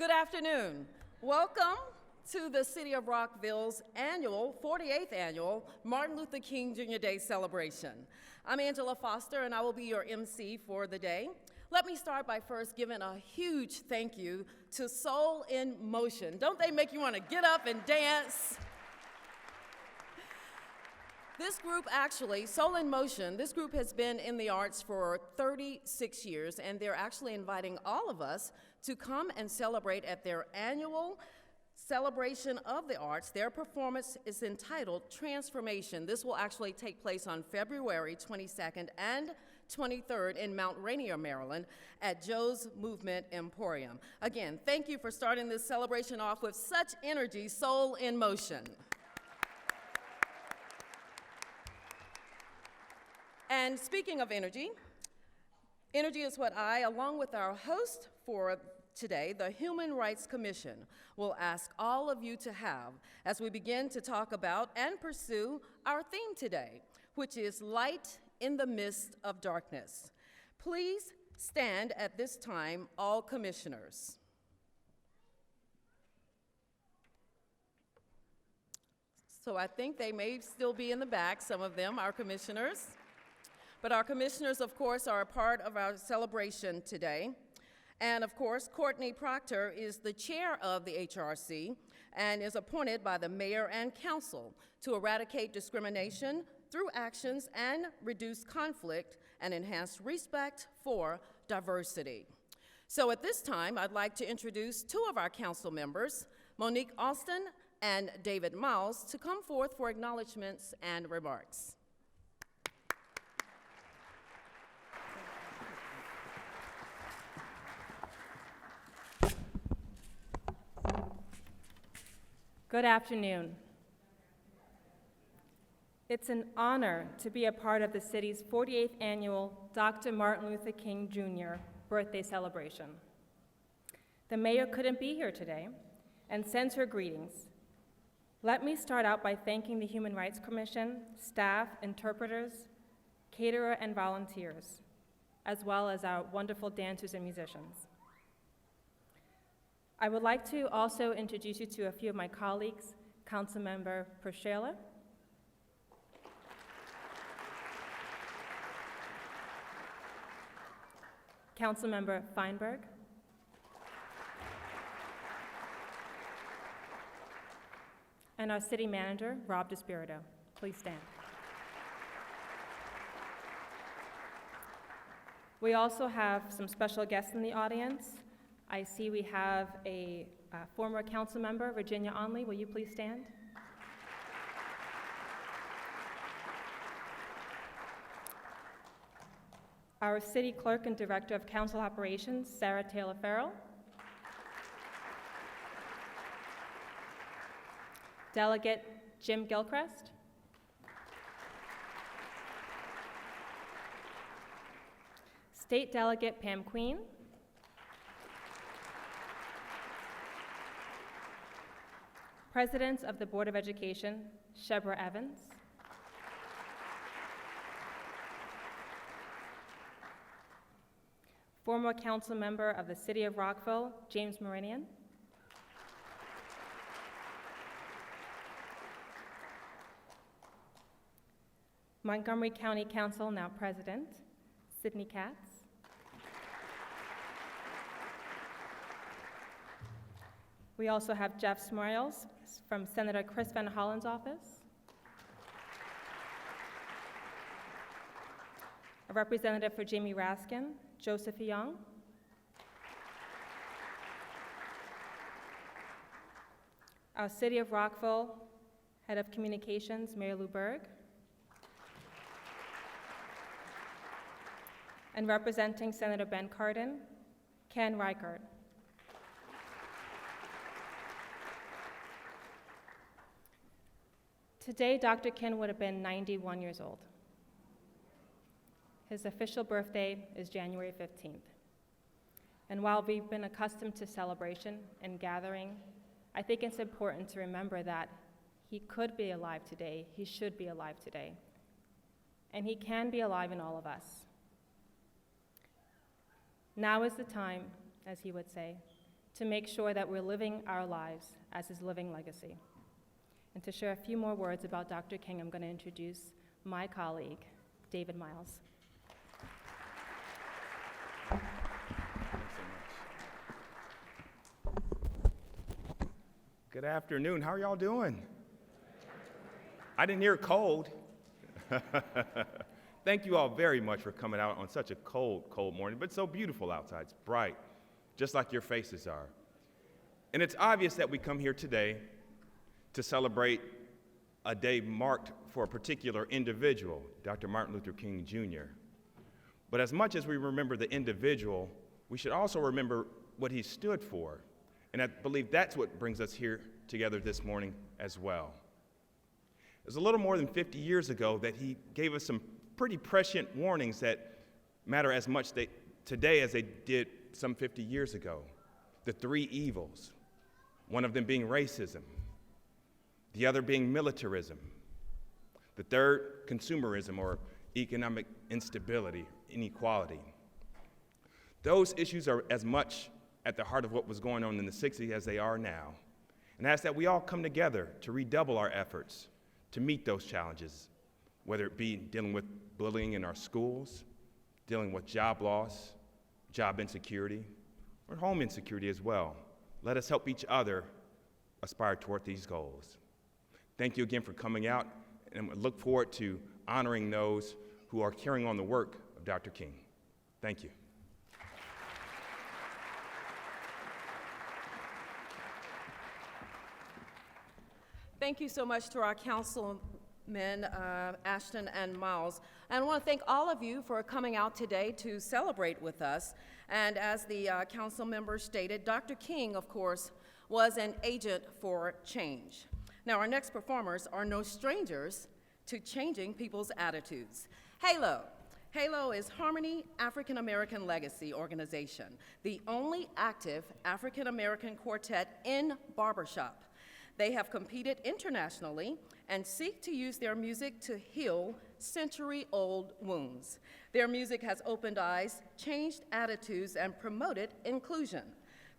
Good afternoon. Welcome to the City of Rockville's 48th annual Martin Luther King Jr. Day celebration. I'm Angela Foster, and I will be your MC for the day. Let me start by first giving a huge thank you to Soul in Motion. Don't they make you want to get up and dance? This group actually, Soul in Motion, this group has been in the arts for 36 years, and they're actually inviting all of us to come and celebrate at their annual celebration of the arts. Their performance is entitled Transformation. This will actually take place on February 22nd and 23rd in Mount Rainier, Maryland, at Joe's Movement Emporium. Again, thank you for starting this celebration off with such energy, Soul in Motion. And speaking of energy, energy is what I, along with our host for today, the Human Rights Commission, will ask all of you to have as we begin to talk about and pursue our theme today, which is light in the midst of darkness. Please stand at this time, all commissioners. So I think they may still be in the back, some of them, our commissioners. But our commissioners, of course, are a part of our celebration today. And of course, Courtney Proctor is the chair of the HRC and is appointed by the mayor and council to eradicate discrimination through actions and reduce conflict and enhance respect for diversity. So at this time, I'd like to introduce two of our council members, Monique Alston and David Miles, to come forth for acknowledgments and remarks. Good afternoon. It's an honor to be a part of the city's 48th annual Dr. Martin Luther King Jr. birthday celebration. The mayor couldn't be here today and sends her greetings. Let me start out by thanking the Human Rights Commission, staff, interpreters, caterer, and volunteers, as well as our wonderful dancers and musicians. I would like to also introduce you to a few of my colleagues, Councilmember Pershela, Councilmember Feinberg, and our city manager, Rob DeSpirito. Please stand. We also have some special guests in the audience. I see we have a former council member, Virginia Onley. Will you please stand? Our city clerk and director of council operations, Sarah Taylor Farrell. Delegate Jim Gilchrist. State Delegate Pam Queen. President of the Board of Education, Shebra Evans. Former council member of the City of Rockville, James Meridian. Montgomery County Council, now President, Sydney Katz. We also have Jeff Smoyles from Senator Chris Van Hollen's office. A representative for Jamie Raskin, Joseph Young. Our City of Rockville Head of Communications, Mary Lou Berg. And representing Senator Ben Cardin, Ken Reichert. Today, Dr. King would have been 91 years old. His official birthday is January 15th. And while we've been accustomed to celebration and gathering, I think it's important to remember that he could be alive today, he should be alive today, and he can be alive in all of us. Now is the time, as he would say, to make sure that we're living our lives as his living legacy. And to share a few more words about Dr. King, I'm going to introduce my colleague, David Miles. Thanks so much. Good afternoon. How are y'all doing? I didn't hear cold. Thank you all very much for coming out on such a cold, cold morning, but it's so beautiful outside. It's bright, just like your faces are. And it's obvious that we come here today to celebrate a day marked for a particular individual, Dr. Martin Luther King Jr. But as much as we remember the individual, we should also remember what he stood for. And I believe that's what brings us here together this morning as well. It was a little more than 50 years ago that he gave us some pretty prescient warnings that matter as much today as they did some 50 years ago. The three evils, one of them being racism, the other being militarism, the third, consumerism or economic instability, inequality. Those issues are as much at the heart of what was going on in the 60s as they are now. And I ask that we all come together to redouble our efforts to meet those challenges, whether it be dealing with bullying in our schools, dealing with job loss, job insecurity, or home insecurity as well. Let us help each other aspire toward these goals. Thank you again for coming out, and we look forward to honoring those who are carrying on the work of Dr. King. Thank you. Thank you so much to our councilmen, Ashton and Miles. And I want to thank all of you for coming out today to celebrate with us. And as the council members stated, Dr. King, of course, was an agent for change. Now, our next performers are no strangers to changing people's attitudes. HALO. HALO is Harmony African American Legacy Organization, the only active African American quartet in barbershop. They have competed internationally and seek to use their music to heal century-old wounds. Their music has opened eyes, changed attitudes, and promoted inclusion.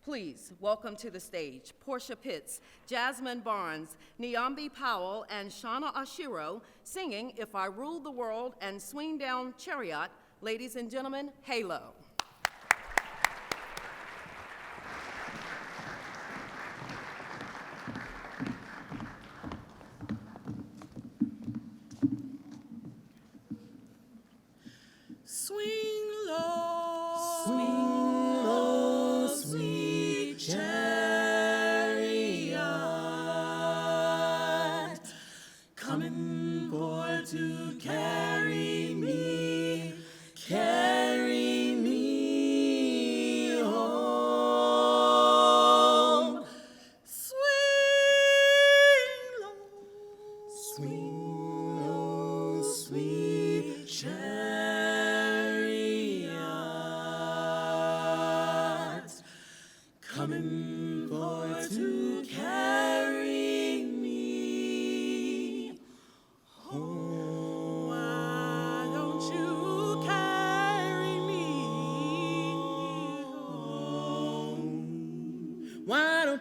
Please welcome to the stage Portia Pitts, Jasmine Barnes, Niambi Powell, and Shauna Ashiro singing If I Ruled the World and Swing Down Chariot. Ladies and gentlemen, HALO. Swing low.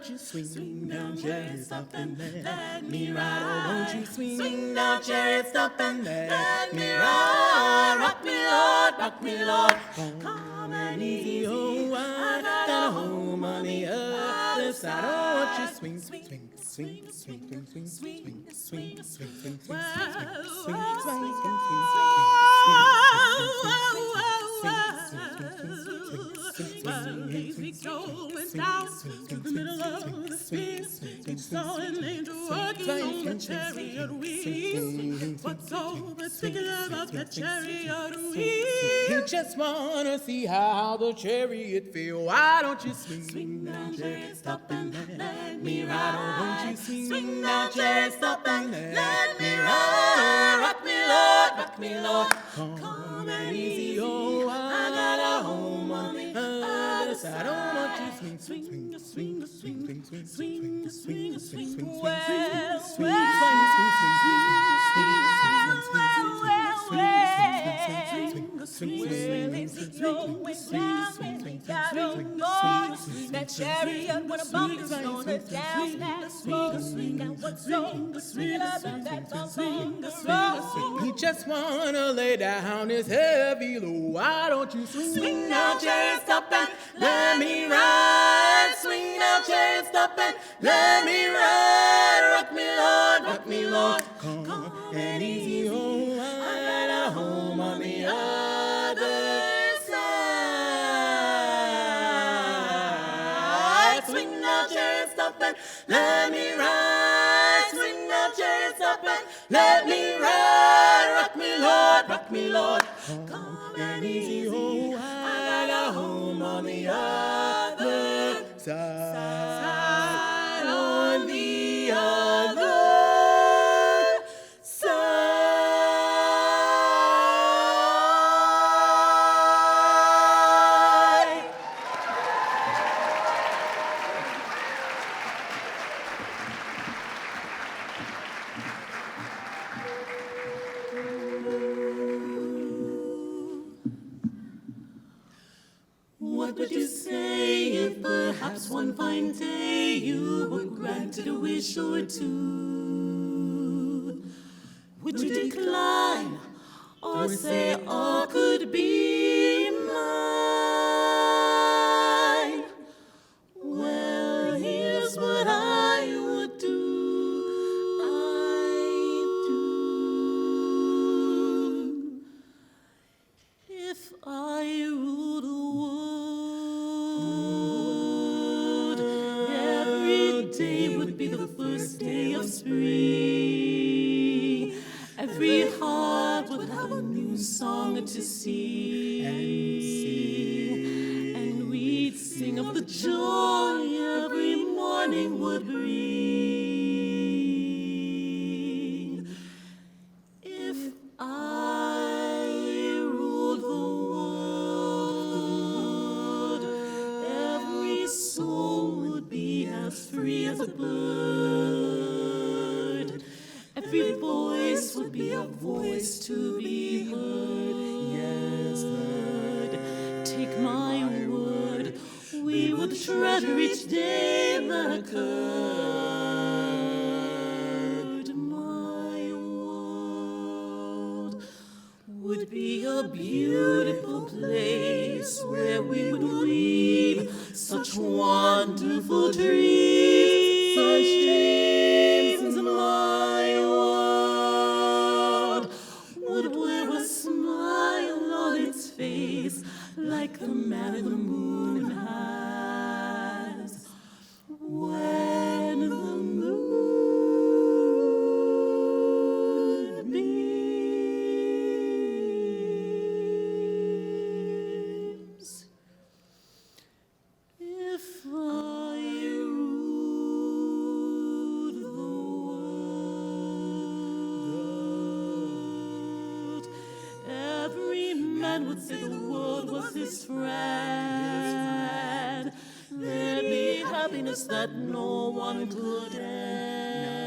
don't you swing down, chariot, stop and let me ride? Oh, won't you swing down, chariot, stop and let me ride? Rock me, Lord, rock me, Lord. Calm and easy, oh, I got a home on the other side. Oh, won't you swing, swing, swing, swing, swing, swing, swing, swing, swing, swing, swing, going down to the middle of the street. He saw an angel working on the chariot wheel. What's so particular about that chariot wheel? He just wanna see how the chariot feel. Why don't you swing down, chariot, stop and let me ride? Oh, won't you swing down, chariot, stop and let me ride? Rock me, Lord, rock me, Lord. Calm and easy, oh, I got a home on the other side. Oh, won't you swing, swing, swing, swing, swing, swing, swing, swing, swing, swing, swing, well, that chariot when a bump is on it down that slow. And what's so sweet about that bumping the slow? He just wanna lay down his heavy load. Why don't you swing now, chariot, stop and let me ride? Swing now, chariot, stop and let me ride. Rock me, Lord, rock me, Lord. Calm and easy, oh, I got a home on the other side. Swing now, chariot, stop and let me ride. Swing now, chariot, stop and let me ride. Rock me, Lord, rock me, Lord. Calm and easy, oh, I got a home on the other side. On the other side. What would you say if perhaps one fine day you were granted a wish or two? Would you decline or say all could be mine? Well, here's what I would do. I'd do if I ruled the world. Every day would be the first day of spring. Every heart would have a new song to sing. And we'd sing of the joy every morning would bring. If I ruled the world, every soul would be as free as a bird. Every voice would be a voice to be heard. Yes, heard. Take my word, we would treasure each day that occurred. My world would be a beautiful place where we would weave such wonderful dreams, such dreams. My world would wear a smile on its face like the man in the moon has when the moon beams. If I ruled the world, every man would say the world was his friend. There'd be happiness that no one could end.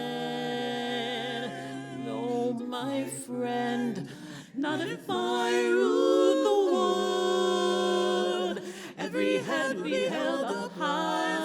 No, my friend, not if I ruled the world. Every head would be held up high.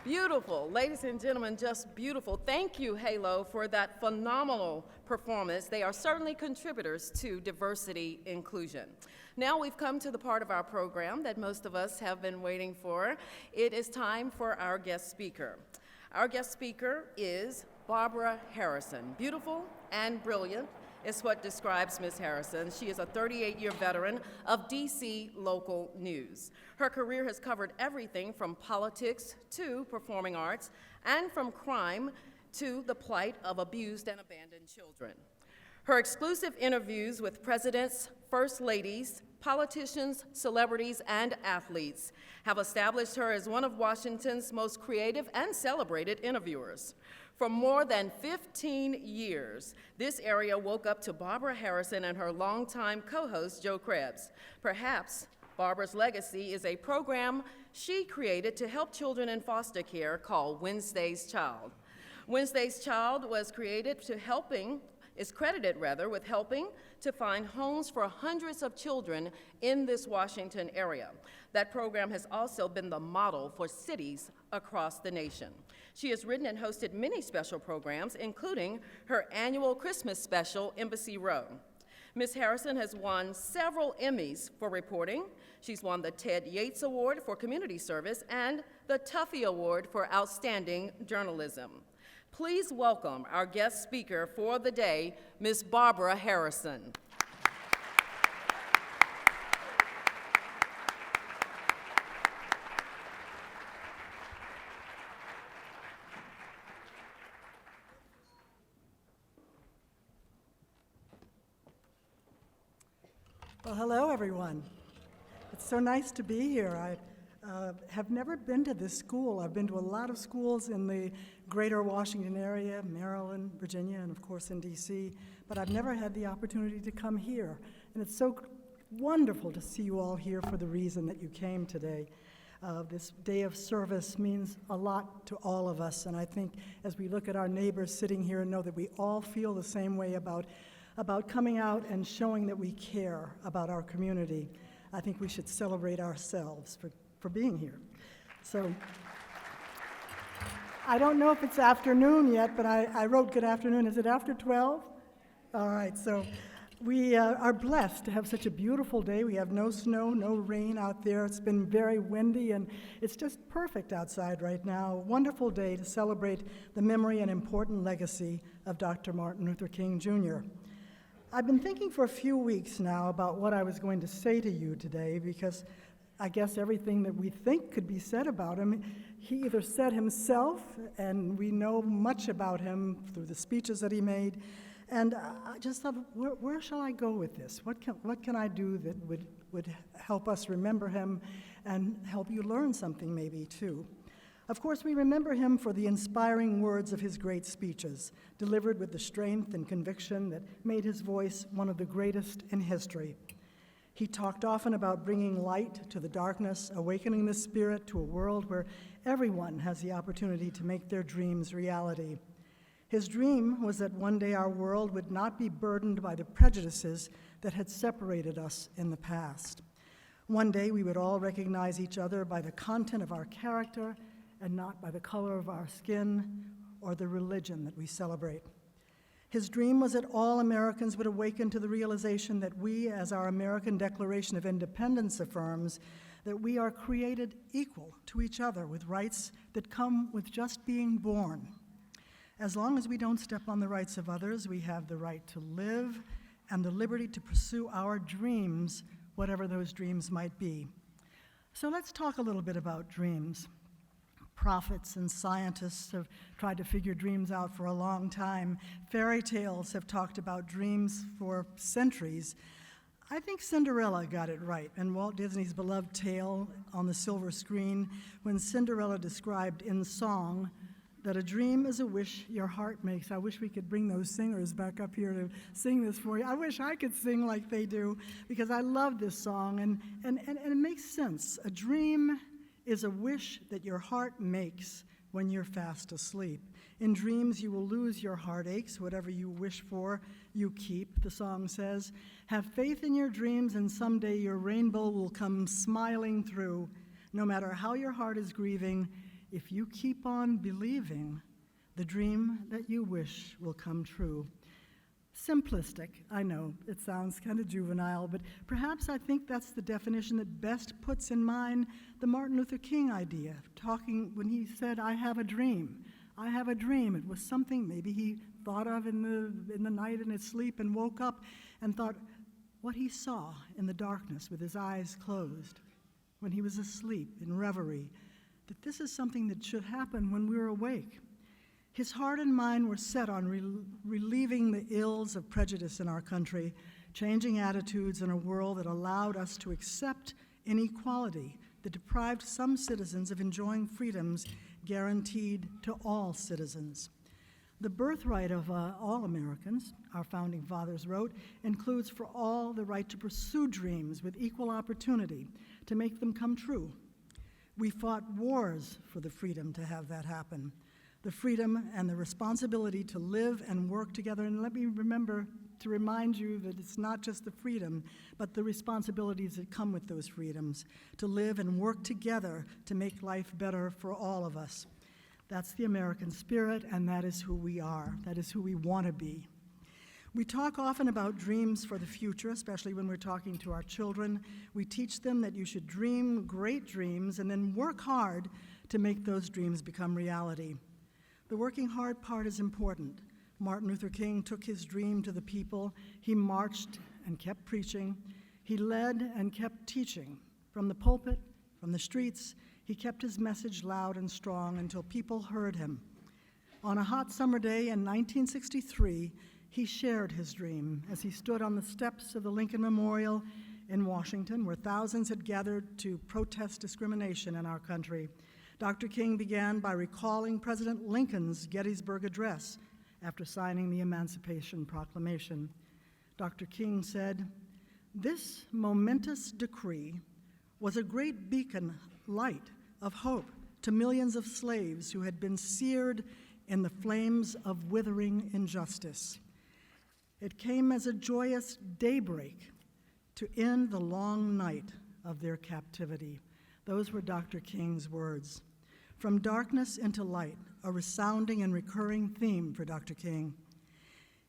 Beautiful. Ladies and gentlemen, just beautiful. Thank you, Halo, for that phenomenal performance. They are certainly contributors to diversity inclusion. Now we've come to the part of our program that most of us have been waiting for. It is time for our guest speaker. Our guest speaker is Barbara Harrison. Beautiful and brilliant is what describes Ms. Harrison. She is a 38-year veteran of DC local news. Her career has covered everything from politics to performing arts, and from crime to the plight of abused and abandoned children. Her exclusive interviews with presidents, first ladies, politicians, celebrities, and athletes have established her as one of Washington's most creative and celebrated interviewers. For more than 15 years, this area woke up to Barbara Harrison and her longtime co-host, Joe Krebs. Perhaps Barbara's legacy is a program she created to help children in foster care called Wednesday's Child. Wednesday's Child was created is credited with helping to find homes for hundreds of children in this Washington area. That program has also been the model for cities across the nation. She has written and hosted many special programs, including her annual Christmas special, Embassy Row. Ms. Harrison has won several Emmys for reporting. She's won the Ted Yates Award for Community Service and the Tuffy Award for Outstanding Journalism. Please welcome our guest speaker for the day, Ms. Barbara Harrison. Well, hello, everyone. It's so nice to be here. I have never been to this school. I've been to a lot of schools in the greater Washington area, Maryland, Virginia, and of course in DC, but I've never had the opportunity to come here. And it's so wonderful to see you all here for the reason that you came today. This day of service means a lot to all of us, and I think as we look at our neighbors sitting here and know that we all feel the same way about coming out and showing that we care about our community, I think we should celebrate ourselves for being here. So, I don't know if it's afternoon yet, but I wrote good afternoon. Is it after 12? All right, so we are blessed to have such a beautiful day. We have no snow, no rain out there. It's been very windy, and it's just perfect outside right now. Wonderful day to celebrate the memory and important legacy of Dr. Martin Luther King, Jr. I've been thinking for a few weeks now about what I was going to say to you today, because I guess everything that we think could be said about him, he either said himself, and we know much about him through the speeches that he made, and I just thought, where shall I go with this? What can I do that would help us remember him and help you learn something maybe too? Of course, we remember him for the inspiring words of his great speeches, delivered with the strength and conviction that made his voice one of the greatest in history. He talked often about bringing light to the darkness, awakening the spirit to a world where everyone has the opportunity to make their dreams reality. His dream was that one day our world would not be burdened by the prejudices that had separated us in the past. One day we would all recognize each other by the content of our character and not by the color of our skin or the religion that we celebrate. His dream was that all Americans would awaken to the realization that we, as our American Declaration of Independence affirms, that we are created equal to each other with rights that come with just being born. As long as we don't step on the rights of others, we have the right to live and the liberty to pursue our dreams, whatever those dreams might be. So let's talk a little bit about dreams. Prophets and scientists have tried to figure dreams out for a long time. Fairy tales have talked about dreams for centuries. I think Cinderella got it right in Walt Disney's beloved tale on the silver screen, when Cinderella described in song that a dream is a wish your heart makes. I wish we could bring those singers back up here to sing this for you. I wish I could sing like they do, because I love this song, and it makes sense. A dream is a wish that your heart makes when you're fast asleep. In dreams, you will lose your heartaches. Whatever you wish for, you keep, the song says. Have faith in your dreams, and someday your rainbow will come smiling through. No matter how your heart is grieving, if you keep on believing, the dream that you wish will come true. Simplistic, I know, it sounds kind of juvenile, but perhaps I think that's the definition that best puts in mind the Martin Luther King idea, talking when he said, I have a dream. I have a dream. It was something maybe he thought of in the night in his sleep and woke up and thought what he saw in the darkness with his eyes closed when he was asleep in reverie, that this is something that should happen when we're awake. His heart and mind were set on relieving the ills of prejudice in our country, changing attitudes in a world that allowed us to accept inequality, that deprived some citizens of enjoying freedoms guaranteed to all citizens. The birthright of all Americans, our founding fathers wrote, includes for all the right to pursue dreams with equal opportunity, to make them come true. We fought wars for the freedom to have that happen, the freedom and the responsibility to live and work together. And let me remember to remind you that it's not just the freedom, but the responsibilities that come with those freedoms, to live and work together to make life better for all of us. That's the American spirit, and that is who we are. That is who we want to be. We talk often about dreams for the future, especially when we're talking to our children. We teach them that you should dream great dreams and then work hard to make those dreams become reality. The working hard part is important. Martin Luther King took his dream to the people. He marched and kept preaching. He led and kept teaching. From the pulpit, from the streets, he kept his message loud and strong until people heard him. On a hot summer day in 1963, he shared his dream as he stood on the steps of the Lincoln Memorial in Washington, where thousands had gathered to protest discrimination in our country. Dr. King began by recalling President Lincoln's Gettysburg Address after signing the Emancipation Proclamation. Dr. King said, "This momentous decree was a great beacon light of hope to millions of slaves who had been seared in the flames of withering injustice. It came as a joyous daybreak to end the long night of their captivity." Those were Dr. King's words. From darkness into light, a resounding and recurring theme for Dr. King.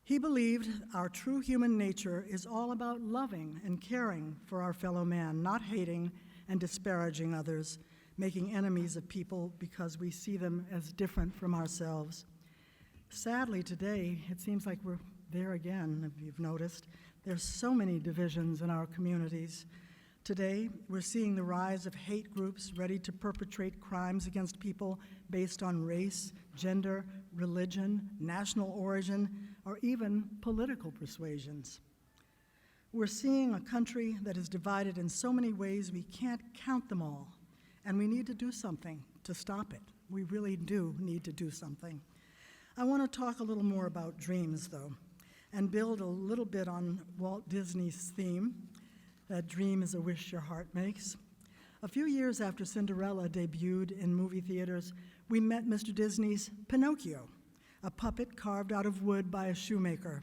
He believed our true human nature is all about loving and caring for our fellow man, not hating and disparaging others, making enemies of people because we see them as different from ourselves. Sadly, today, it seems like we're there again, if you've noticed. There's so many divisions in our communities. Today, we're seeing the rise of hate groups ready to perpetrate crimes against people based on race, gender, religion, national origin, or even political persuasions. We're seeing a country that is divided in so many ways we can't count them all, and we need to do something to stop it. We really do need to do something. I want to talk a little more about dreams, though, and build a little bit on Walt Disney's theme, that dream is a wish your heart makes. A few years after Cinderella debuted in movie theaters, we met Mr. Disney's Pinocchio, a puppet carved out of wood by a shoemaker.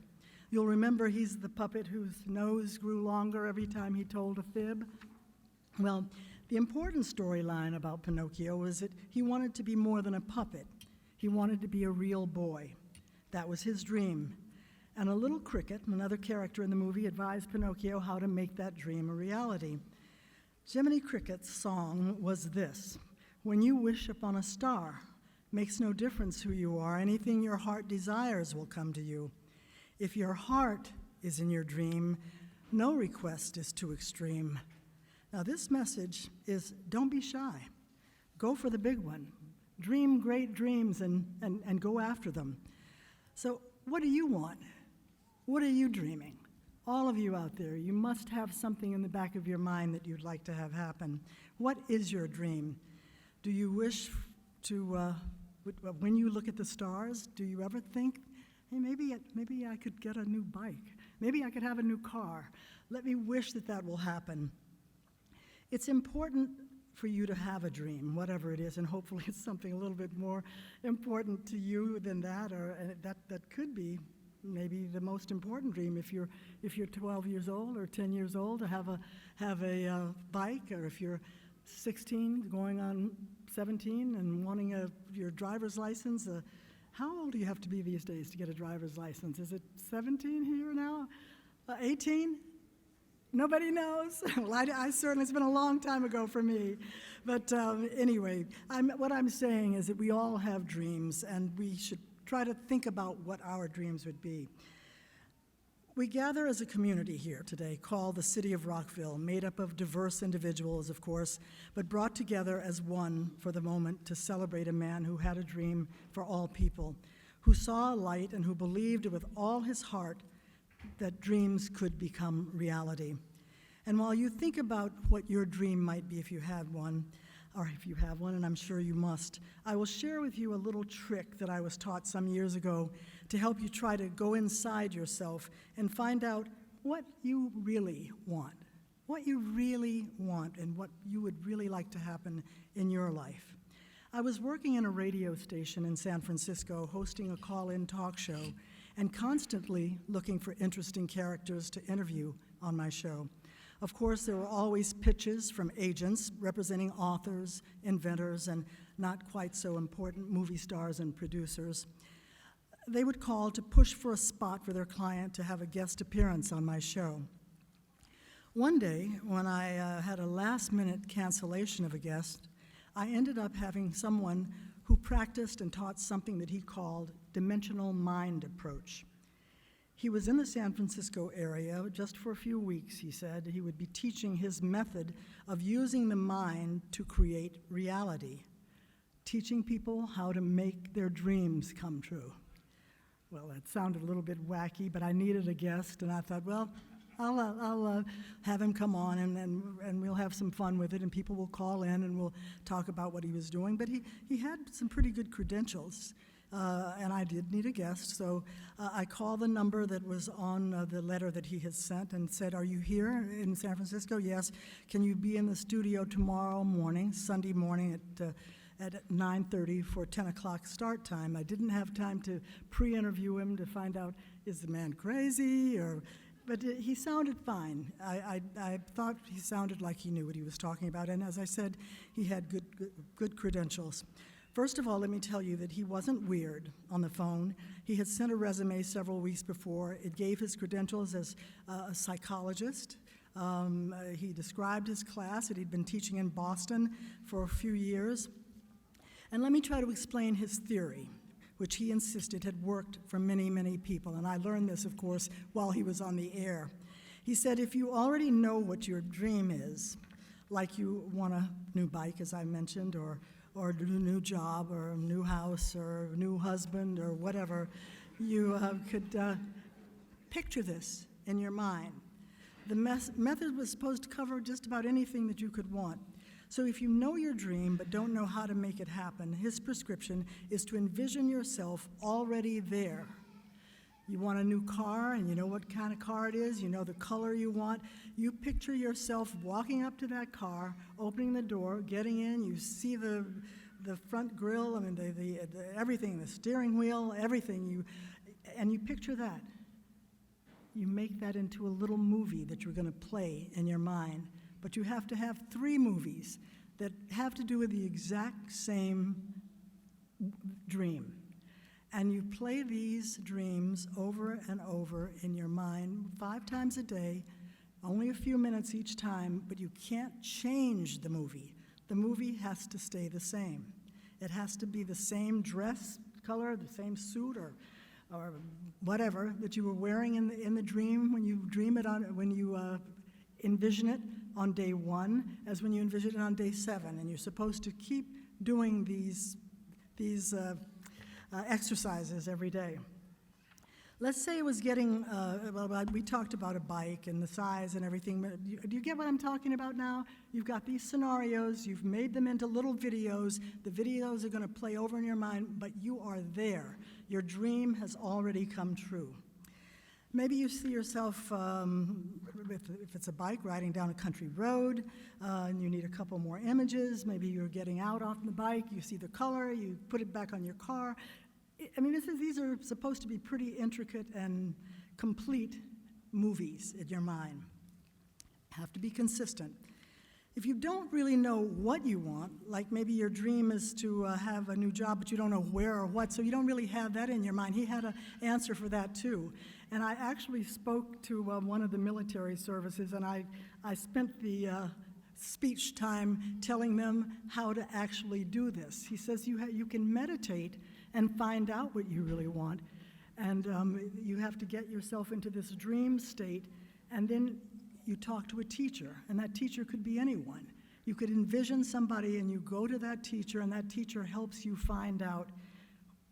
You'll remember he's the puppet whose nose grew longer every time he told a fib. Well, the important storyline about Pinocchio was that he wanted to be more than a puppet. He wanted to be a real boy. That was his dream. And a little cricket, another character in the movie, advised Pinocchio how to make that dream a reality. Jiminy Cricket's song was this: "When you wish upon a star, makes no difference who you are, anything your heart desires will come to you. If your heart is in your dream, no request is too extreme." Now this message is, don't be shy. Go for the big one. Dream great dreams and go after them. So what do you want? What are you dreaming? All of you out there, you must have something in the back of your mind that you'd like to have happen. What is your dream? Do you wish to, when you look at the stars, do you ever think, hey, maybe I could get a new bike. Maybe I could have a new car. Let me wish that that will happen. It's important for you to have a dream, whatever it is, and hopefully it's something a little bit more important to you than that, or that could be maybe the most important dream if you're 12 years old or 10 years old, to have a bike, or if you're 16 going on 17 and wanting your driver's license. How old do you have to be these days to get a driver's license? Is it 17 here now? 18? Nobody knows? Well, I certainly, it's been a long time ago for me. But anyway, what I'm saying is that we all have dreams, and we should try to think about what our dreams would be. We gather as a community here today called the City of Rockville, made up of diverse individuals, of course, but brought together as one for the moment to celebrate a man who had a dream for all people, who saw a light and who believed with all his heart that dreams could become reality. And while you think about what your dream might be if you had one, or if you have one, and I'm sure you must, I will share with you a little trick that I was taught some years ago to help you try to go inside yourself and find out what you really want, and what you would really like to happen in your life. I was working in a radio station in San Francisco, hosting a call-in talk show, and constantly looking for interesting characters to interview on my show. Of course, there were always pitches from agents representing authors, inventors, and not quite so important movie stars and producers. They would call to push for a spot for their client to have a guest appearance on my show. One day, when I had a last-minute cancellation of a guest, I ended up having someone who practiced and taught something that he called dimensional mind approach. He was in the San Francisco area just for a few weeks, he said. He would be teaching his method of using the mind to create reality, teaching people how to make their dreams come true. Well, that sounded a little bit wacky, but I needed a guest, and I thought, well, I'll have him come on, and we'll have some fun with it, and people will call in, and we'll talk about what he was doing. But he had some pretty good credentials. And I did need a guest, so I called the number that was on the letter that he had sent and said, "Are you here in San Francisco?" "Yes." "Can you be in the studio tomorrow morning, Sunday morning at 9:30 for 10 o'clock start time?" I didn't have time to pre-interview him to find out, is the man crazy, but he sounded fine. I thought he sounded like he knew what he was talking about, and as I said, he had good credentials. First of all, let me tell you that he wasn't weird on the phone. He had sent a resume several weeks before. It gave his credentials as a psychologist. He described his class that he'd been teaching in Boston for a few years. And let me try to explain his theory, which he insisted had worked for many, many people. And I learned this, of course, while he was on the air. He said, if you already know what your dream is, like you want a new bike, as I mentioned, or a new job, or a new house, or a new husband, or whatever, you could picture this in your mind. The method was supposed to cover just about anything that you could want. So if you know your dream but don't know how to make it happen, his prescription is to envision yourself already there. You want a new car, and you know what kind of car it is, you know the color you want. You picture yourself walking up to that car, opening the door, getting in, you see the front grille, I mean, the everything, the steering wheel, everything, and you picture that. You make that into a little movie that you're going to play in your mind, but you have to have 3 movies that have to do with the exact same dream. And you play these dreams over and over in your mind 5 times a day, only a few minutes each time, but you can't change the movie. The movie has to stay the same. It has to be the same dress color, the same suit, or whatever that you were wearing in the dream when you dream it on, when you envision it on day 1 as when you envision it on day 7. And you're supposed to keep doing these exercises every day. Let's say it was getting, we talked about a bike and the size and everything, but do you get what I'm talking about now? You've got these scenarios, you've made them into little videos, the videos are going to play over in your mind, but you are there. Your dream has already come true. Maybe you see yourself, if it's a bike, riding down a country road, and you need a couple more images. Maybe you're getting out off the bike, you see the color, you put it back on your car. I mean, these are supposed to be pretty intricate and complete movies in your mind. Have to be consistent. If you don't really know what you want, like maybe your dream is to have a new job, but you don't know where or what, so you don't really have that in your mind. He had an answer for that too. And I actually spoke to one of the military services, and I spent the speech time telling them how to actually do this. He says you can meditate and find out what you really want, and you have to get yourself into this dream state, and then you talk to a teacher, and that teacher could be anyone. You could envision somebody, and you go to that teacher, and that teacher helps you find out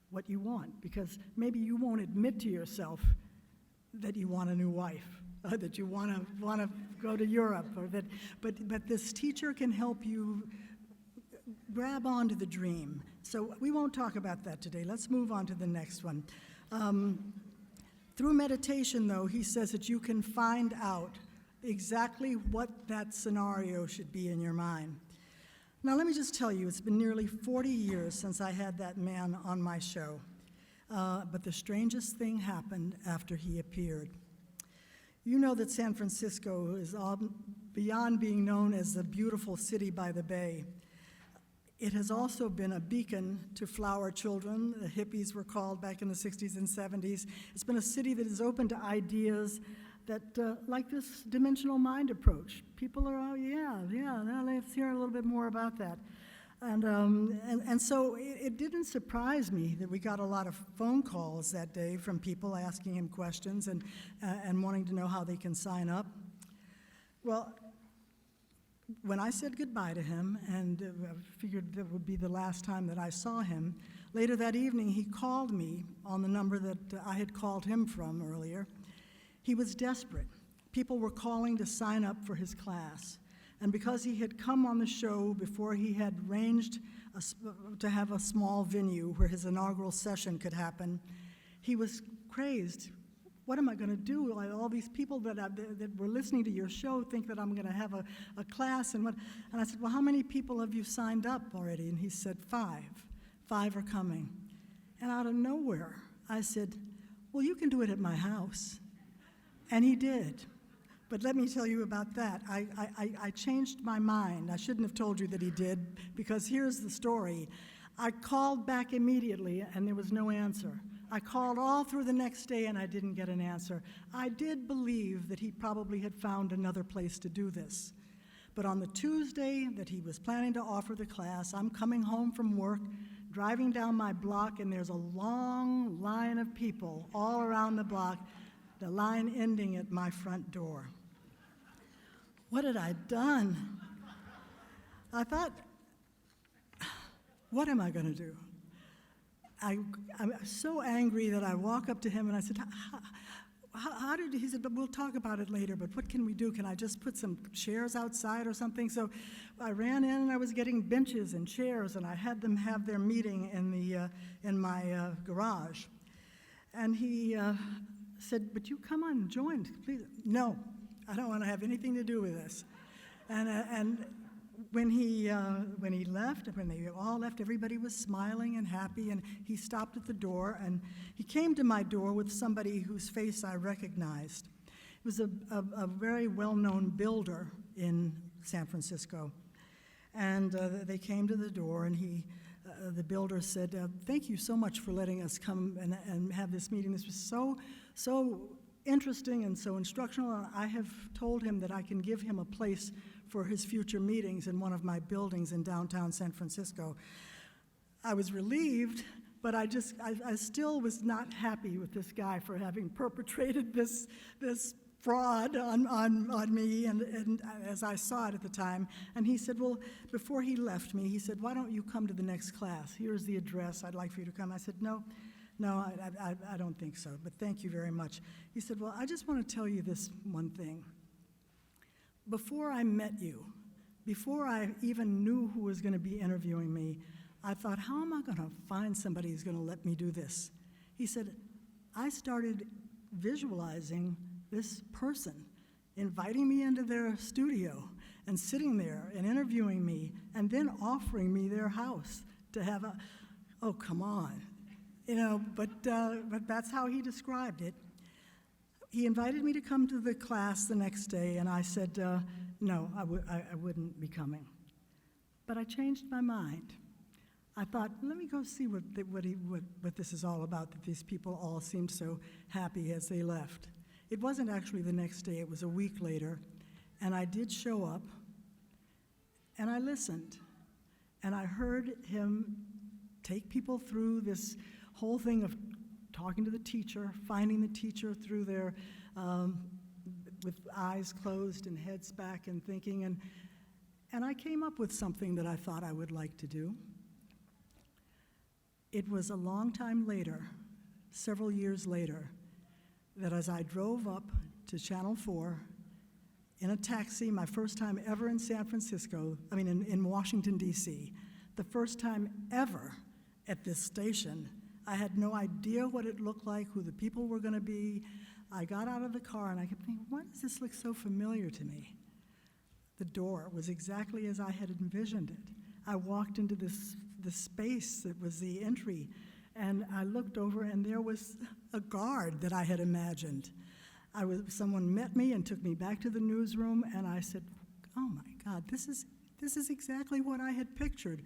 what you want, because maybe you won't admit to yourself that you want a new wife, that you want to go to Europe, or that, but this teacher can help you grab onto the dream. So we won't talk about that today. Let's move on to the next one. Through meditation, though, he says that you can find out exactly what that scenario should be in your mind. Now, let me just tell you, it's been nearly 40 years since I had that man on my show, but the strangest thing happened after he appeared. You know that San Francisco is beyond being known as the beautiful city by the bay. It has also been a beacon to flower children. The hippies were called back in the 60s and 70s. It's been a city that is open to ideas that, like this dimensional mind approach. People are, let's hear a little bit more about that. And so it didn't surprise me that we got a lot of phone calls that day from people asking him questions and wanting to know how they can sign up. Well, when I said goodbye to him, and I figured that would be the last time that I saw him, later that evening he called me on the number that I had called him from earlier. He was desperate. People were calling to sign up for his class. And because he had come on the show before he had arranged to have a small venue where his inaugural session could happen, he was crazed. What am I going to do? All these people that were listening to your show think that I'm going to have a class. And I said, well, how many people have you signed up already? And he said, 5. 5 are coming. And out of nowhere, I said, well, you can do it at my house. And he did. But let me tell you about that. I changed my mind. I shouldn't have told you that he did, because here's the story. I called back immediately, and there was no answer. I called all through the next day, and I didn't get an answer. I did believe that he probably had found another place to do this. But on the Tuesday that he was planning to offer the class, I'm coming home from work, driving down my block, and there's a long line of people all around the block, the line ending at my front door. What had I done? I thought, what am I going to do? I'm so angry that I walk up to him and I said, how did he said, but we'll talk about it later, but what can we do? Can I just put some chairs outside or something? So I ran in and I was getting benches and chairs, and I had them have their meeting in my garage. And he said, but you come on and join, please. No, I don't want to have anything to do with this. And when he left, when they all left, everybody was smiling and happy, and he stopped at the door, and he came to my door with somebody whose face I recognized. It was a very well-known builder in San Francisco. And they came to the door, and the builder said, thank you so much for letting us come and have this meeting. This was so interesting and so instructional, and I have told him that I can give him a place for his future meetings in one of my buildings in downtown San Francisco. I was relieved, but I still was not happy with this guy for having perpetrated this fraud on me, and as I saw it at the time. And he said, well, before he left me, he said, why don't you come to the next class? Here's the address. I'd like for you to come. I said, no, I don't think so, but thank you very much. He said, well, I just want to tell you this one thing. Before I met you, before I even knew who was going to be interviewing me, I thought, how am I going to find somebody who's going to let me do this? He said, I started visualizing this person inviting me into their studio and sitting there and interviewing me and then offering me their house to have oh, come on. But that's how he described it. He invited me to come to the class the next day, and I said, no, I wouldn't be coming. But I changed my mind. I thought, let me go see what this is all about, that these people all seemed so happy as they left. It wasn't actually the next day, it was a week later, and I did show up, and I listened, and I heard him take people through this whole thing of talking to the teacher, finding the teacher through their, with eyes closed and heads back and thinking, and I came up with something that I thought I would like to do. It was a long time later, several years later, that as I drove up to Channel 4 in a taxi, my first time ever in San Francisco, in Washington, D.C., the first time ever at this station, I had no idea what it looked like, who the people were going to be. I got out of the car and I kept thinking, why does this look so familiar to me? The door was exactly as I had envisioned it. I walked into this space that was the entry, and I looked over, and there was a guard that I had imagined. Someone met me and took me back to the newsroom, and I said, oh my God, this is exactly what I had pictured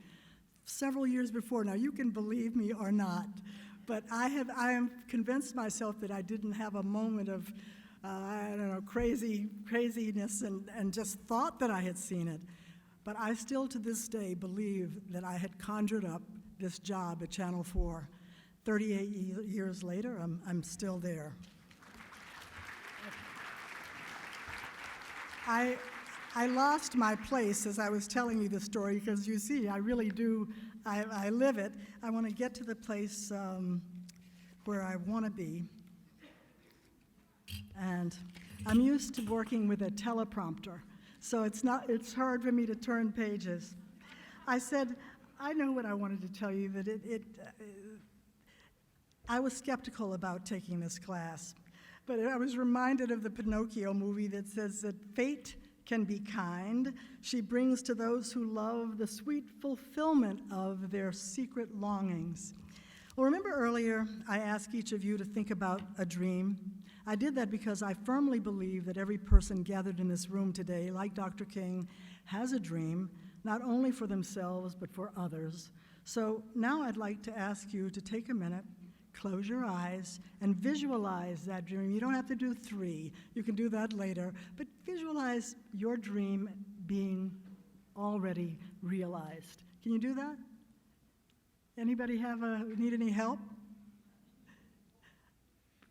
several years before. Now, you can believe me or not, but I am convinced myself that I didn't have a moment of craziness and just thought that I had seen it. But I still to this day believe that I had conjured up this job at Channel 4. 38 years later, I'm still there. I lost my place as I was telling you the story, because you see, I really do, I live it. I want to get to the place where I want to be. And I'm used to working with a teleprompter, so it's hard for me to turn pages. I said, I know what I wanted to tell you, that I was skeptical about taking this class, but I was reminded of the Pinocchio movie that says that fate can be kind. She brings to those who love the sweet fulfillment of their secret longings. Well, remember earlier I asked each of you to think about a dream? I did that because I firmly believe that every person gathered in this room today, like Dr. King, has a dream, not only for themselves, but for others. So now I'd like to ask you to take a minute, close your eyes, and visualize that dream. You don't have to do 3. You can do that later, but visualize your dream being already realized. Can you do that? Anybody need any help?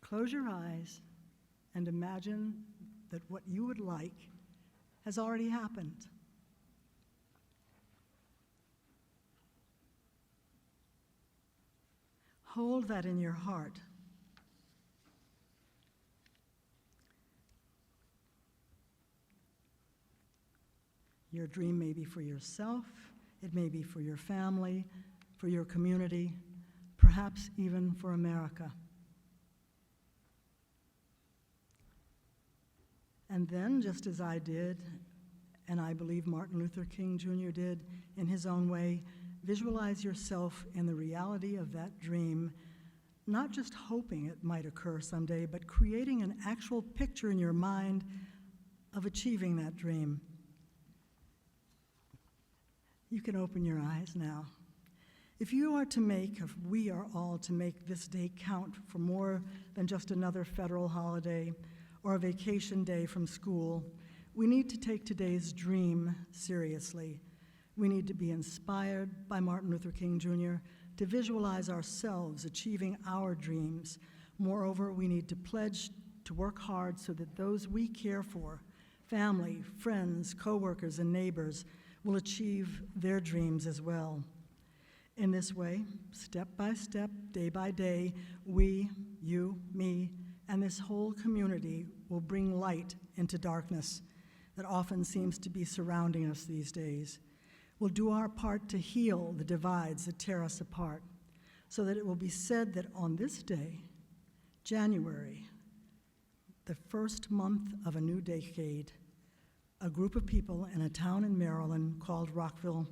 Close your eyes and imagine that what you would like has already happened. Hold that in your heart. Your dream may be for yourself, it may be for your family, for your community, perhaps even for America. And then, just as I did, and I believe Martin Luther King Jr. did in his own way, visualize yourself in the reality of that dream, not just hoping it might occur someday, but creating an actual picture in your mind of achieving that dream. You can open your eyes now. If you are to make, if we are all to make this day count for more than just another federal holiday or a vacation day from school, we need to take today's dream seriously. We need to be inspired by Martin Luther King Jr. to visualize ourselves achieving our dreams. Moreover, we need to pledge to work hard so that those we care for, family, friends, coworkers, and neighbors, will achieve their dreams as well. In this way, step by step, day by day, we, you, me, and this whole community will bring light into darkness that often seems to be surrounding us these days. We'll do our part to heal the divides that tear us apart, so that it will be said that on this day, January, the first month of a new decade, a group of people in a town in Maryland called Rockville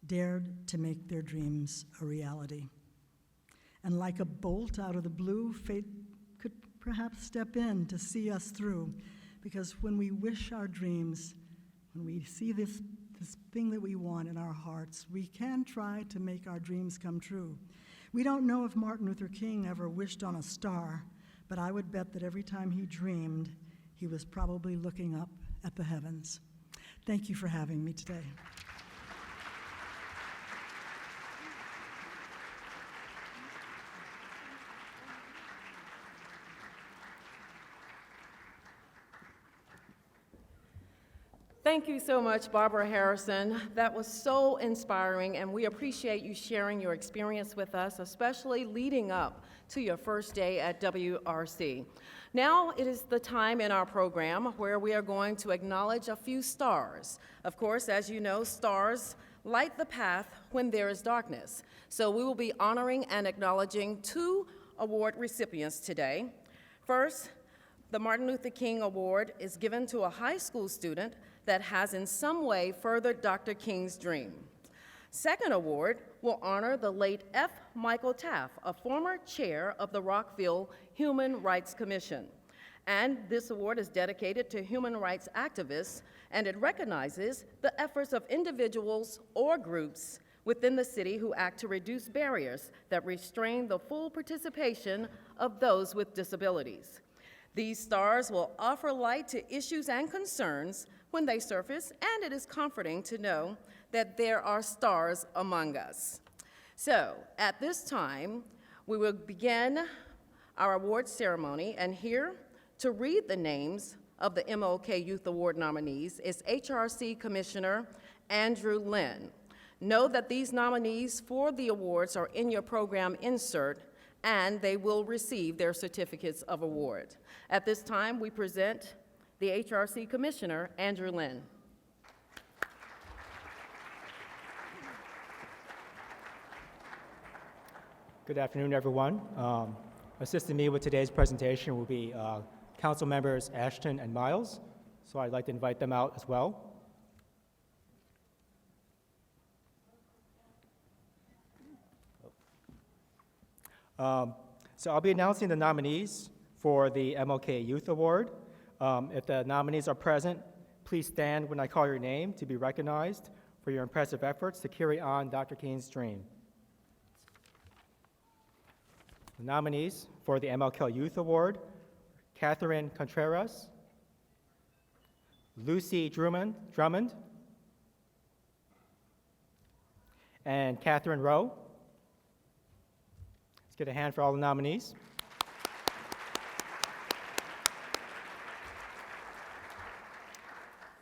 dared to make their dreams a reality. And like a bolt out of the blue, fate could perhaps step in to see us through, because when we wish our dreams, when we see this thing that we want in our hearts, we can try to make our dreams come true. We don't know if Martin Luther King ever wished on a star, but I would bet that every time he dreamed, he was probably looking up at the heavens. Thank you for having me today. Thank you so much, Barbara Harrison. That was so inspiring, and we appreciate you sharing your experience with us, especially leading up to your first day at WRC. Now it is the time in our program where we are going to acknowledge a few stars. Of course, as you know, stars light the path when there is darkness. So we will be honoring and acknowledging 2 award recipients today. First, the Martin Luther King Award is given to a high school student that has in some way furthered Dr. King's dream. Second award will honor the late F. Michael Taff, a former chair of the Rockville Human Rights Commission. And this award is dedicated to human rights activists, and it recognizes the efforts of individuals or groups within the city who act to reduce barriers that restrain the full participation of those with disabilities. These stars will offer light to issues and concerns when they surface, and it is comforting to know that there are stars among us. So, at this time, we will begin our award ceremony, and here to read the names of the MLK Youth Award nominees is HRC Commissioner Andrew Lynn. Know that these nominees for the awards are in your program insert, and they will receive their certificates of award. At this time, we present the HRC Commissioner, Andrew Lynn. Good afternoon, everyone. Assisting me with today's presentation will be Council Members Ashton and Miles, so I'd like to invite them out as well. So I'll be announcing the nominees for the MLK Youth Award. If the nominees are present, please stand when I call your name to be recognized for your impressive efforts to carry on Dr. King's dream. The nominees for the MLK Youth Award: Katherine Contreras, Lucy Drummond, and Catherine Rowe. Let's get a hand for all the nominees.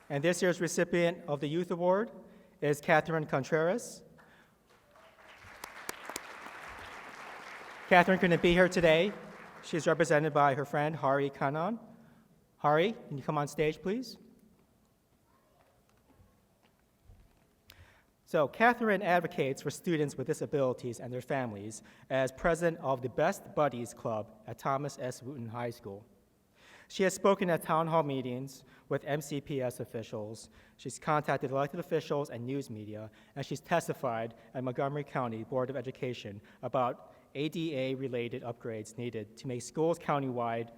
And this year's recipient of the Youth Award is Katherine Contreras. Katherine couldn't be here today. She's represented by her friend, Hari Kanan. Hari, can you come on stage, please? So Katherine advocates for students with disabilities and their families as president of the Best Buddies Club at Thomas S. Wooten High School. She has spoken at town hall meetings with MCPS officials. She's contacted elected officials and news media, and she's testified at Montgomery County Board of Education about ADA-related upgrades needed to make schools countywide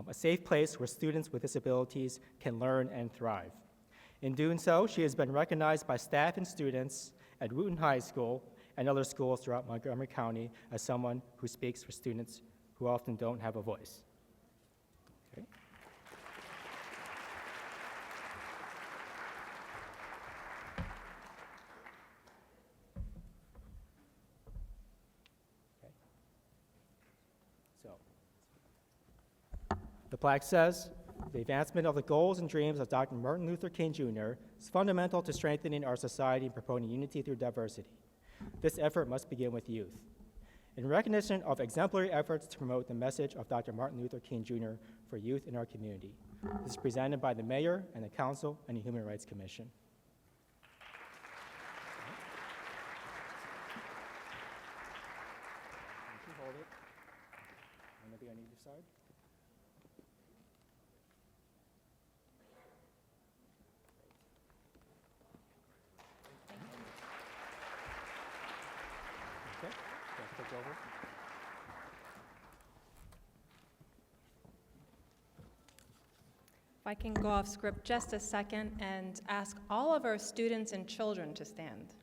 a safe place where students with disabilities can learn and thrive. In doing so, she has been recognized by staff and students at Wooten High School and other schools throughout Montgomery County as someone who speaks for students who often don't have a voice. Okay. The plaque says, "The advancement of the goals and dreams of Dr. Martin Luther King Jr. is fundamental to strengthening our society and promoting unity through diversity. This effort must begin with youth. In recognition of exemplary efforts to promote the message of Dr. Martin Luther King Jr. for youth in our community, this is presented by the Mayor and the Council and the Human Rights Commission." You can hold it. Maybe on either side. Okay, take over. I can go off script just a second and ask all of our students and children to stand.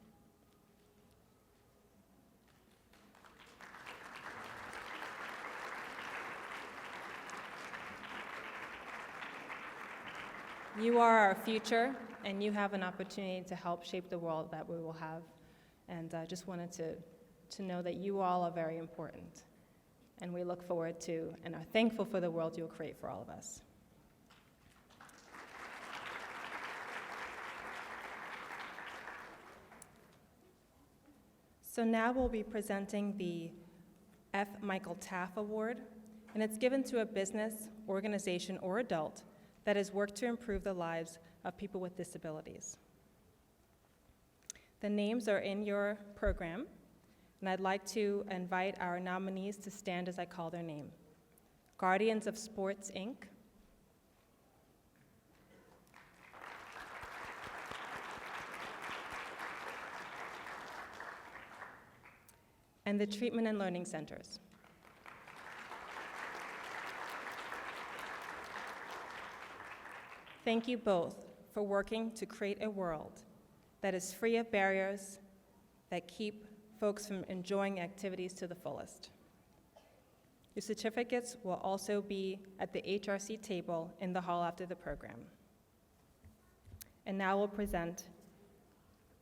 You are our future, and you have an opportunity to help shape the world that we will have. And I just wanted to know that you all are very important. And we look forward to and are thankful for the world you'll create for all of us. So now we'll be presenting the F. Michael Taff Award, and it's given to a business, organization, or adult that has worked to improve the lives of people with disabilities. The names are in your program, and I'd like to invite our nominees to stand as I call their name. Guardians of Sports, Inc., and the Treatment and Learning Centers. Thank you both for working to create a world that is free of barriers that keep folks from enjoying activities to the fullest. Your certificates will also be at the HRC table in the hall after the program. And now we'll present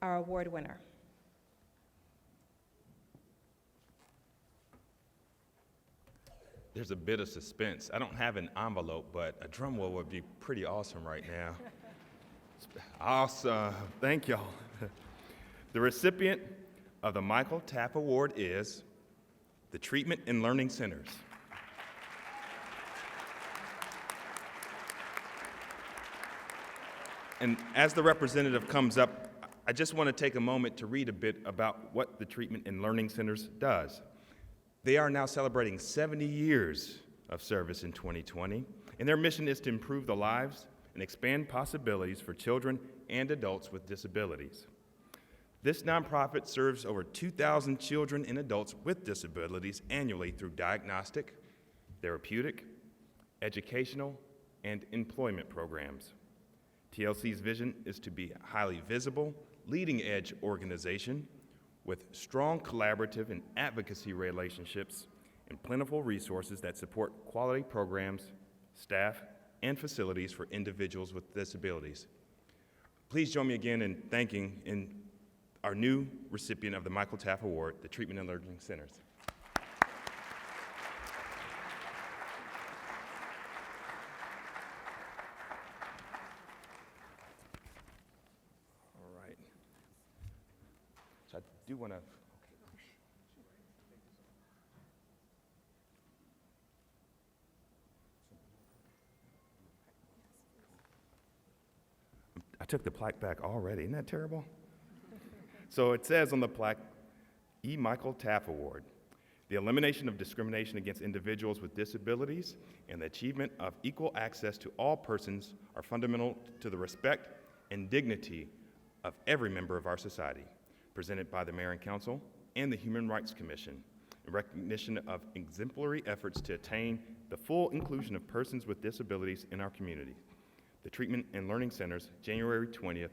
our award winner. There's a bit of suspense. I don't have an envelope, but a drum roll would be pretty awesome right now. Awesome. Thank y'all. The recipient of the Michael Taff Award is the Treatment and Learning Centers. And as the representative comes up, I just want to take a moment to read a bit about what the Treatment and Learning Centers does. They are now celebrating 70 years of service in 2020, and their mission is to improve the lives and expand possibilities for children and adults with disabilities. This nonprofit serves over 2,000 children and adults with disabilities annually through diagnostic, therapeutic, educational, and employment programs. TLC's vision is to be a highly visible, leading-edge organization with strong collaborative and advocacy relationships and plentiful resources that support quality programs, staff, and facilities for individuals with disabilities. Please join me again in thanking our new recipient of the Michael Taff Award, the Treatment and Learning Centers. All right. So I do want to. I took the plaque back already. Isn't that terrible? So it says on the plaque, E. Michael Taff Award, the elimination of discrimination against individuals with disabilities and the achievement of equal access to all persons are fundamental to the respect and dignity of every member of our society, presented by the Mayor and Council and the Human Rights Commission, in recognition of exemplary efforts to attain the full inclusion of persons with disabilities in our community. The Treatment and Learning Centers, January 20th,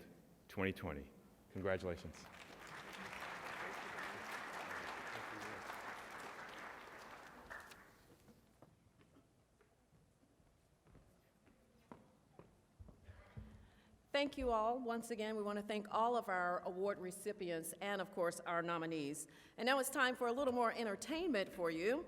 2020. Congratulations. Thank you all. Once again, we want to thank all of our award recipients and, of course, our nominees. And now it's time for a little more entertainment for you.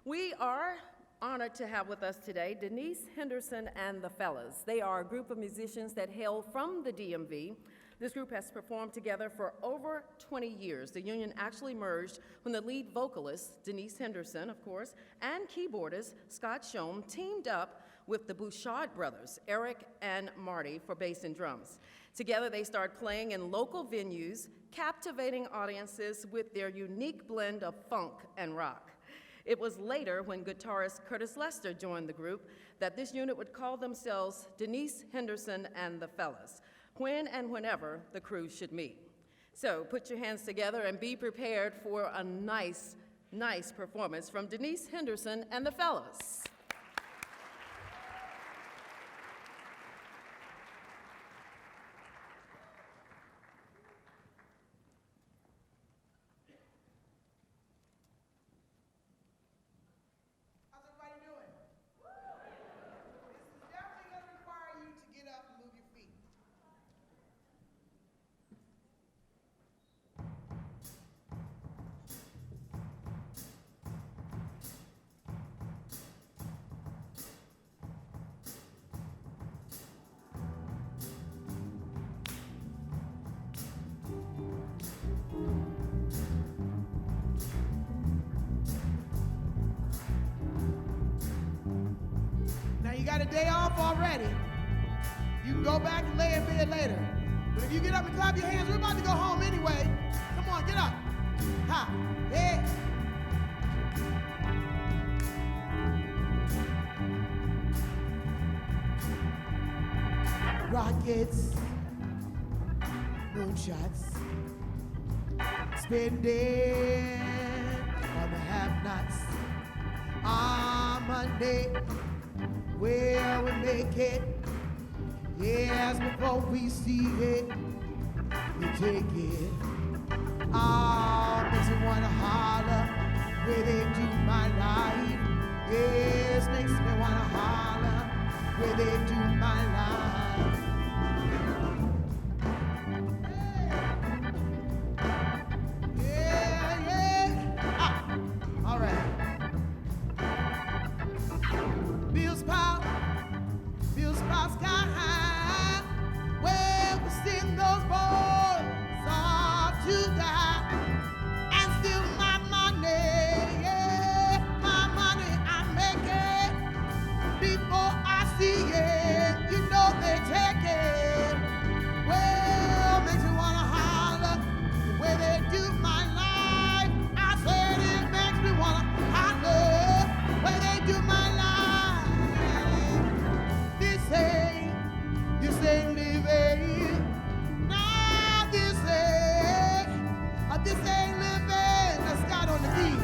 We are honored to have with us today Denise, Henderson, and the Fellas. They are a group of musicians that hail from the DMV. This group has performed together for over 20 years. The union actually merged when the lead vocalist, Denise Henderson, of course, and keyboardist, Scott Shome, teamed up with the Bouchard brothers, Eric and Marty, for bass and drums. Together, they started playing in local venues, captivating audiences with their unique blend of funk and rock. It was later, when guitarist Curtis Lester joined the group, that this unit would call themselves Denise Henderson and the Fellas, when and whenever the crew should meet. So put your hands together and be prepared for a nice performance from Denise Henderson and the Fellas. got a day off already, you can go back and lay in bed later. But if you get up and clap your hands, we're about to go home anyway. Come on, get up. Ha, yeah. Rockets, moonshots, spending on the have-nots. Our Monday, where we make it. Yes, before we see it, we take it. Oh, makes me wanna holler where they do my life. Yes, makes me wanna holler where they do my life. Yeah, yeah. Ah, all right. Bills pile sky high, where we send those boys off to die, and still my money, yeah, my money I make it before I see it. You know they take it. Well, makes me wanna holler the way they do my life. I said it makes me wanna holler the way they do my life. This ain't living. Nah, this ain't living. Let's start on the beat.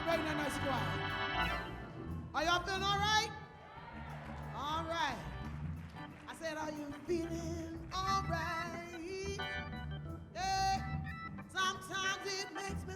Right now, nice quiet. Are y'all feeling all right? All right. I said, are you feeling all right? Yeah. Sometimes it makes me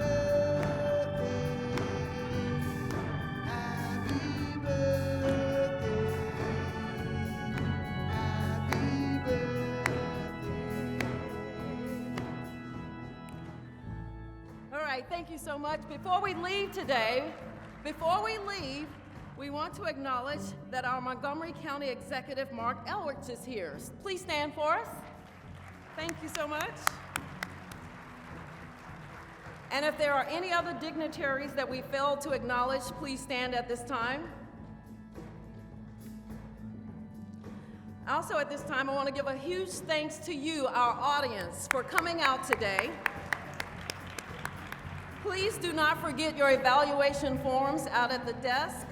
right, thank you so much. Before we leave today, we want to acknowledge that our Montgomery County Executive, Mark Elrich, is here. Please stand for us. Thank you so much. And if there are any other dignitaries that we failed to acknowledge, please stand at this time. Also at this time, I want to give a huge thanks to you, our audience, for coming out today. Please do not forget your evaluation forms out at the desk.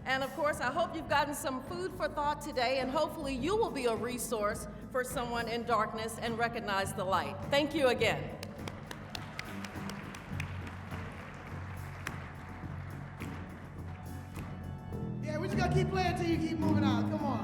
And of course, I hope you've gotten some food for thought today, and hopefully you will be a resource for someone in darkness and recognize the light. Thank you again. Yeah, we just gotta keep playing till you keep moving out. Come on.